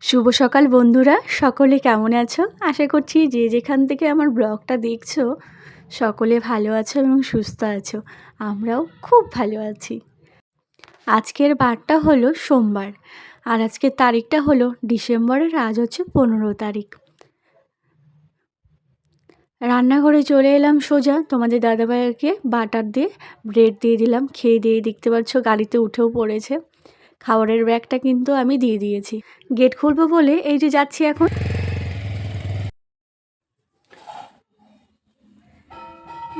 শুভ সকাল বন্ধুরা, সকলে কেমন আছো? আশা করছি যে যেখান থেকে আমার ব্লগটা দেখছো সকলে ভালো আছো এবং সুস্থ আছো। আমরাও খুব ভালো আছি। আজকের বারটা হলো সোমবার, আর আজকের তারিখটা হলো ডিসেম্বরের, আজ হচ্ছে 15 তারিখ। রান্নাঘরে চলে এলাম সোজা, তোমাদের দাদাভাইকে বাটার দিয়ে ব্রেড দিয়ে দিলাম, খেয়ে দিয়ে দেখতে পাচ্ছ গাড়িতে উঠেও পড়েছে। খাবারের ব্যাগটা কিন্তু আমি দিয়ে দিয়েছি। গেট খুলবো বলে এই যে যাচ্ছি এখন।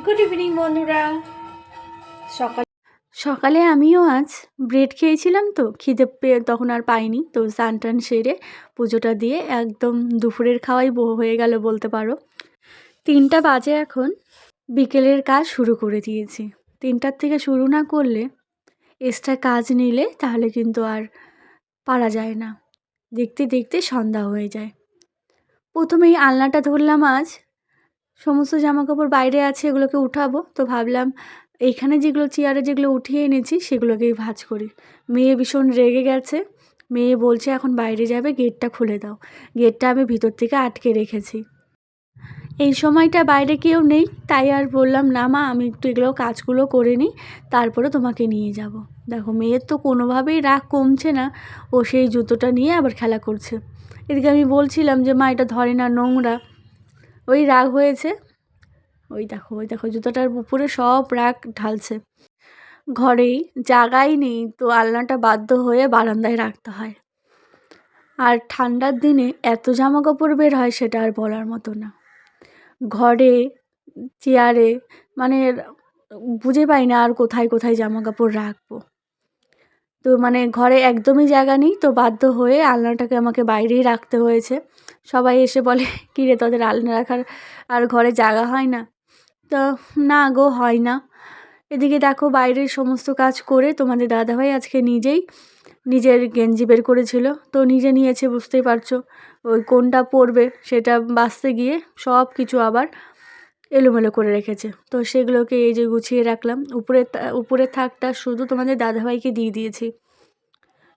গুড ইভিনিং বন্ধুরা। সকালে আমিও আজ ব্রেড খেয়েছিলাম, তো খিদে পেয়ে তখন আর পাইনি, তো স্নান টান সেরে পুজোটা দিয়ে একদম দুপুরের খাওয়াই হয়ে গেল বলতে পারো। 3টা বাজে এখন, বিকেলের কাজ শুরু করে দিয়েছি। 3টার থেকে শুরু না করলে, এক্সট্রা কাজ নিলে তাহলে কিন্তু আর পারা যায় না, দেখতে দেখতে সন্ধ্যা হয়ে যায়। প্রথমেই আলনাটা ধরলাম, আজ সমস্ত জামাকাপড় বাইরে আছে, এগুলোকে উঠাবো, তো ভাবলাম এইখানে যেগুলো চেয়ারে যেগুলো উঠিয়ে এনেছি সেগুলোকেই ভাঁজ করি। মেয়ে ভীষণ রেগে গেছে, মেয়ে বলছে এখন বাইরে যাবে, গেটটা খুলে দাও। গেটটা আমি ভিতর থেকে আটকে রেখেছি। এই সময়টা বাইরে কেউ নেই, তাই আর বললাম না মা, আমি একটু এগুলো কাজগুলো করে নিই, তারপরে তোমাকে নিয়ে যাব। দেখো মেয়ের তো কোনোভাবেই রাগ কমছে না, ও সেই জুতোটা নিয়ে আবার খেলা করছে। এদিকে আমি বলছিলাম যে মা এটা ধরে না, নোংরা। ওই রাগ হয়েছে, ওই দেখো জুতোটার উপরে সব রাগ ঢালছে। ঘরেই জায়গাই নেই, তো আলনাটা বাধ্য হয়ে বারান্দায় রাখতে হয়। আর ঠান্ডার দিনে এত জামা কাপড় বের হয় সেটা আর বলার মতো না। ঘরে, চেয়ারে, মানে বুঝে পাই না আর কোথায় কোথায় জামা কাপড় রাখবো। তো মানে ঘরে একদমই জায়গা নেই, তো বাধ্য হয়ে আলনাটাকে আমাকে বাইরেই রাখতে হয়েছে। সবাই এসে বলে কী রে, তোদের আলনা রাখার আর ঘরে জায়গা হয় না? তো না গো, হয় না। এদিকে দেখো বাইরের সমস্ত কাজ করে তোমাদের দাদাভাই আজকে নিজেই নিজের গেঞ্জি বের করেছিল, তো নিজে নিয়েছে, বুঝতেই পারছো। ওই কোনটা পরবে সেটা বাছতে গিয়ে সব কিছু আবার এলোমেলো করে রেখেছে, তো সেগুলোকে এই যে গুছিয়ে রাখলাম। উপরের থাকটা শুধু তোমাদের দাদাভাইকে দিয়ে দিয়েছি।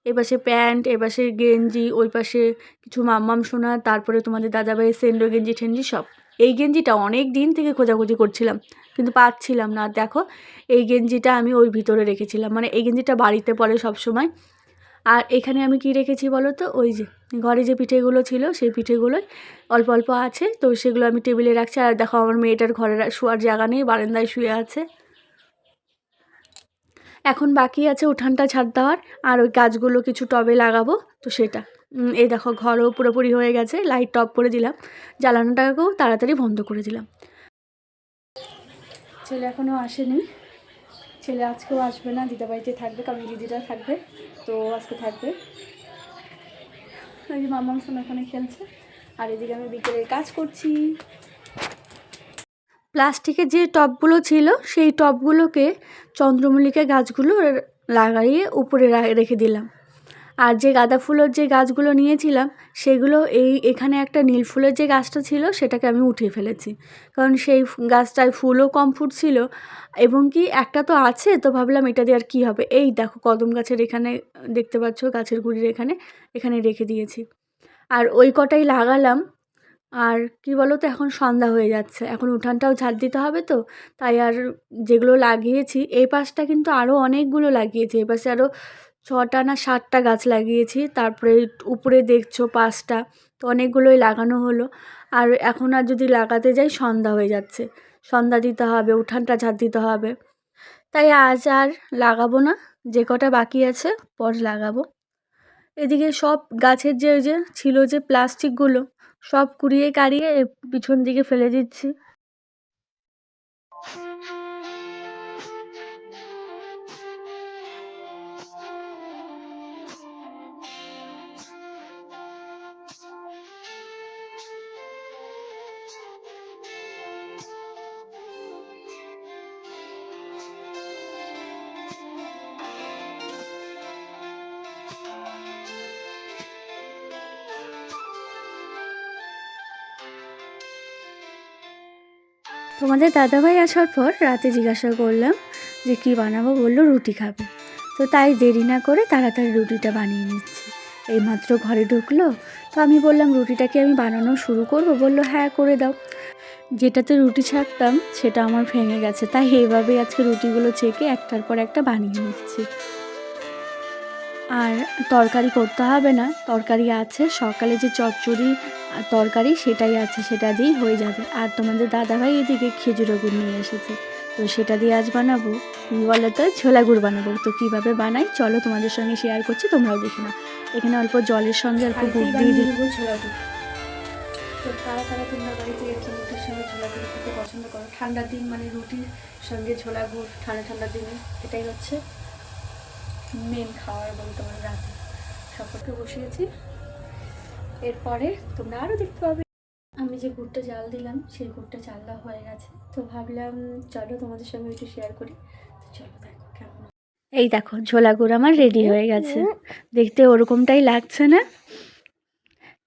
এপাশে প্যান্ট, এপাশে গেঞ্জি, ওই পাশে কিছু মাম্মাম সোনা, তারপরে তোমাদের দাদাভাইয়ের সেন্ডো গেঞ্জি ঠেঞ্জি সব। এই গেঞ্জিটা অনেক দিন থেকে খোঁজাখুঁজি করছিলাম, কিন্তু পাচ্ছিলাম না। দেখো এই গেঞ্জিটা আমি ওই ভিতরে রেখেছিলাম, মানে এই গেঞ্জিটা বাড়িতে পরে সব সময়। আর এখানে আমি কি রেখেছি বলো তো, ওই যে ঘরে যে পিঠেগুলো ছিল সেই পিঠেগুলোই অল্প অল্প আছে, তো সেগুলো আমি টেবিলে রাখছি। আর দেখো আমার মেয়েটার ঘরে শোয়ার জায়গা নেই, বারান্দায় শুয়ে আছে। এখন বাকি আছে উঠানটা ঝাড় দেওয়ার, আর ওই গাছগুলো কিছু টবে লাগাবো, তো সেটা। এই দেখো ঘরও পুরোপুরি হয়ে গেছে, লাইট অফ করে দিলাম, জ্বালানোটাকেও তাড়াতাড়ি বন্ধ করে দিলাম। ছেলে এখনও আসেনি, ছেলে আজকেও আসবে না, দিদাবাড়িতে থাকবে, কারণ দিদিরা থাকবে, তো আজকে থাকবে। ওই যে মামার সঙ্গে ওখানে খেলছে, আর এদিকে আমি বিকেলের কাজ করছি। প্লাস্টিকের যে টবগুলো ছিল সেই টবগুলোকে চন্দ্রমল্লিকা গাছগুলো লাগাইয়ে উপরে রেখে দিলাম। আর যে গাঁদা ফুলের যে গাছগুলো নিয়েছিলাম সেগুলো এখানে একটা নীল ফুলের যে গাছটা ছিল সেটাকে আমি উঠিয়ে ফেলেছি, কারণ সেই গাছটায় ফুলও কম ফুটছিল, এবং কি একটা তো আছে, তো ভাবলাম এটা দিয়ে আর কী হবে। এই দেখো কদম গাছের এখানে দেখতে পাচ্ছ, গাছের গুঁড়ির এখানে এখানে রেখে দিয়েছি, আর ওই কটাই লাগালাম। আর কি বলো তো, এখন সন্ধ্যা হয়ে যাচ্ছে, এখন উঠানটাও ঝাড় দিতে হবে, তো তাই আর যেগুলো লাগিয়েছি, এই পাশটা কিন্তু আরও অনেকগুলো লাগিয়েছি, এই পাশে আরও 6টা না 7টা গাছ লাগিয়েছি, তারপরে উপরে দেখছো 5টা, তো অনেকগুলোই লাগানো হলো। আর এখন আর যদি লাগাতে যাই সন্ধ্যা হয়ে যাচ্ছে, সন্ধ্যা দিতে হবে, উঠানটা ঝাড় দিতে হবে, তাই আজ আর লাগাবো না, যে কটা বাকি আছে পর লাগাবো। এদিকে সব গাছের যে ওই যে ছিল যে প্লাস্টিকগুলো সব কুড়িয়ে কাড়িয়ে পিছন দিকে ফেলে দিচ্ছি। তোমাদের দাদাভাই আসার পর রাতে জিজ্ঞাসা করলাম যে কী বানাবো, বললো রুটি খাবে, তো তাই দেরি না করে তাড়াতাড়ি রুটিটা বানিয়ে নিচ্ছি। এইমাত্র ঘরে ঢুকলো। তো আমি বললাম রুটিটা কি আমি বানানো শুরু করব? বললো হ্যাঁ করে দাও। যেটাতে রুটি ছাকতাম সেটা আমার ভেঙে গেছে, তাই এইভাবেই আজকে রুটিগুলো ছেঁকে একটার পর একটা বানিয়ে নিচ্ছি। আর তরকারি করতে হবে না, তরকারি আছে, সকালে যে চচ্চড়ি তরকারি সেটাই আছে, সেটা দিয়েই হয়ে যাবে। আর তোমাদের দাদাভাই এদিকে খেজুরের গুড় নিয়ে এসেছে, তো সেটা দিয়ে আজ বানাবো কী বলো তো, ছোলা গুড় বানাবো। তো কীভাবে বানাই চলো তোমাদের সঙ্গে শেয়ার করছি, তোমরাও দেখে নাও। এখানে অল্প জলের সঙ্গে অল্প গুড় দিয়ে দেবো ছোলা গুড়। তো তারা তোমরা বাড়িতে এরকম রুটির সঙ্গে ছোলা গুড় খেতে পছন্দ করো? ঠান্ডার দিন মানে রুটির সঙ্গে ছোলা গুড়, ঠান্ডার দিনে এটাই হচ্ছে মেন খাওয়ার বলতে পারো। রাতে সকলকে বসিয়েছি, এরপরে তোমরা আরও দেখতে পাবে। আমি যে গুড়টা জাল দিলাম সেই গুড়টা চাল দেওয়া হয়ে গেছে, তো ভাবলাম চলো তোমাদের সঙ্গে একটু শেয়ার করি। তো চলো দেখো কেমন। এই দেখো ছোলা গুড় আমার রেডি হয়ে গেছে, দেখতে ওরকমটাই লাগছে না?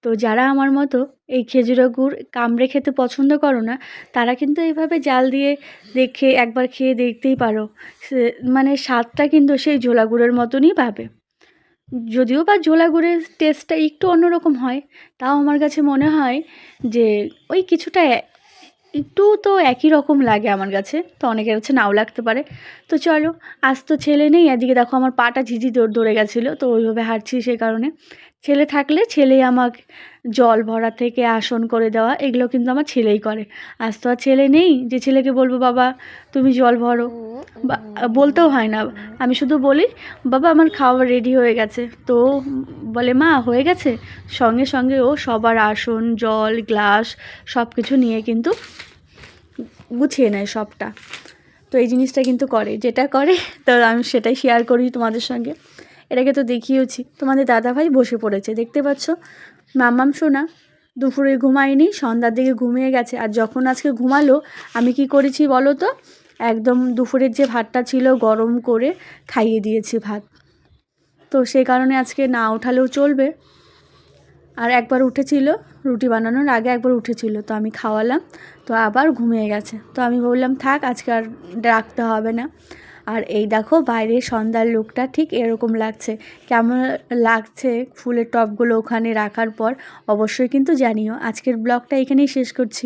তো যারা আমার মতো এই খেজুরের গুড় কামড়ে খেতে পছন্দ করো না, তারা কিন্তু এইভাবে জাল দিয়ে দেখে একবার খেয়ে দেখতেই পারো। মানে স্বাদটা কিন্তু সেই ঝোলা গুড়ের মতনই পাবে। যদিও বা ঝোলা গুড়ের টেস্টটা একটু অন্যরকম হয়, তাও আমার কাছে মনে হয় যে ওই কিছুটা একটু তো একই রকম লাগে আমার কাছে। তো অনেকের কাছে নাও লাগতে পারে। তো চলো, আজ তো ছেলে নেই, এদিকে দেখো আমার পাটা ঝিঝি ধরে গেছিলো, তো ওইভাবে হাঁটছি। সেই কারণে ছেলে থাকলে ছেলেই আমাকে জল ভরা থেকে আসন করে দেওয়া, এগুলো কিন্তু আমার ছেলেই করে। আজ তো আর ছেলে নেই যে ছেলেকে বলবো বাবা তুমি জল ভরো, বা বলতেও হয় না। আমি শুধু বলি বাবা আমার খাওয়া রেডি হয়ে গেছে, তো বলে মা হয়ে গেছে, সঙ্গে সঙ্গে ও সবার আসন জল গ্লাস সব কিছু নিয়ে কিন্তু গুছিয়ে নেয় সবটা। তো এই জিনিসটা কিন্তু করে, যেটা করে তো আমি সেটাই শেয়ার করি তোমাদের সঙ্গে। এটাকে তো দেখিয়েছি। তোমাদের দাদাভাই বসে পড়েছে, দেখতে পাচ্ছ। মাম্মাম সোনা দুপুরে ঘুমায়নি, সন্ধ্যার দিকে ঘুমিয়ে গেছে। আর যখন আজকে ঘুমালো আমি কি করেছি বলো তো, একদম দুপুরের যে ভাতটা ছিল গরম করে খাইয়ে দিয়েছি ভাত। তো সেই কারণে আজকে না ওঠালেও চলবে। আর একবার উঠেছিল রুটি বানানোর আগে, একবার উঠেছিল, তো আমি খাওয়ালাম, তো আবার ঘুমিয়ে গেছে। তো আমি বললাম থাক আজকে আর রাখতে হবে না। আর এই দেখো বাইরের সন্ধ্যার লুকটা ঠিক এরকম লাগছে। কেমন লাগছে ফুলের টবগুলো ওখানে রাখার পর অবশ্যই কিন্তু জানিও। আজকের ব্লগটা এখানেই শেষ করছি।